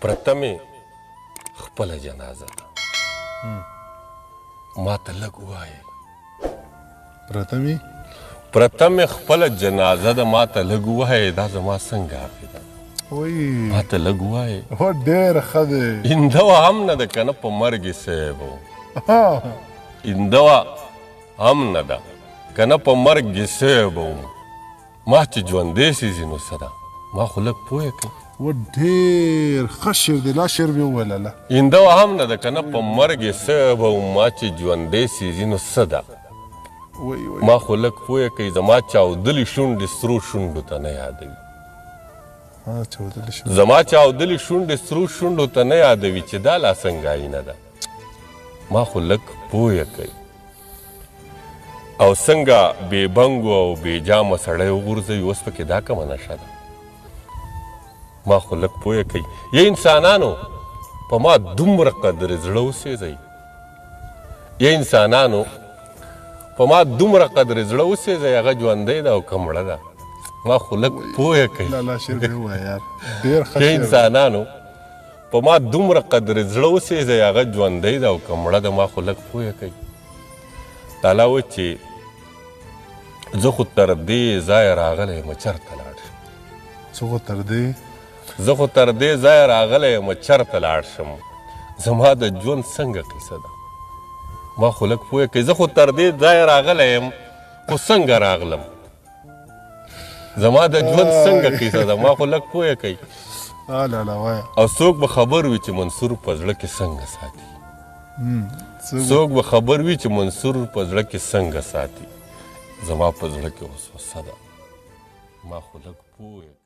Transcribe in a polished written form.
پرته مې خپله جنازه ده ما ته لږ ووایې پرته مې خپله جنازه ده ما ته لږ ووایې دا زما څنګه عقیده ما ته لږ ووایې ډېره ښه دی ایندوه هم نه ده که نه په مرګ یې صیب ایندوه هم نه ده که نه په مرګ یې صیب ما چې ژوندی سیزي نو څه ده ما خو لږ پوه کړي ډېر ښه شعر دی لا شعر مې وویله له ایندوه هم نه ده که نه په مرګ یې صیب ما چې ژوندی سیزي نو څه ده ما خو لږ پوه کوي زما چاودلې شونډې سرو شونډو ته نه یادوي زما چاودلې شونډې سرو شونډو ته نه یادوي چې دا لا څنګه آینه ده ما خو لږ پوه کوي او څنګه بې بنګو او بې جامه سړی وغورځوي اوس پکې دا کومه نشه ده ما خو لږ پوه کوي یا انسانانو په ما دومره قدر زړه وسېځئ یا انسانانو په ما دومره قدر زړه وسېځئ هغه ژوندی ده او که مړه ده ما خو لږ پوه کوي یا انسانانو په ما دومره قدر زړه وسېځئ هغه ژوندی ده او که مړه ده ما خو لږ پوه کوي تعالی و چې زه خو تر دې ځایه راغلی یم چېرته لاړ شم زه خو تر دې ځایه راغلی یم چېرته لاړ شم زما د ژوند څنګه قیصه ده ما خو لږ پوه کوي زه خو تر دې ځایه راغلی یم خو څنګه راغلم زما د ژوند څنګه قیصه ده ما خو لږ پوه کوي او څوک به خبر وي چې منصور په زړه کې څنګه ساتي څوک به خبر وي چې منصور په زړه کې څنګه ساتي زما په زړه کې وسوسه ده ما خو لږ پوه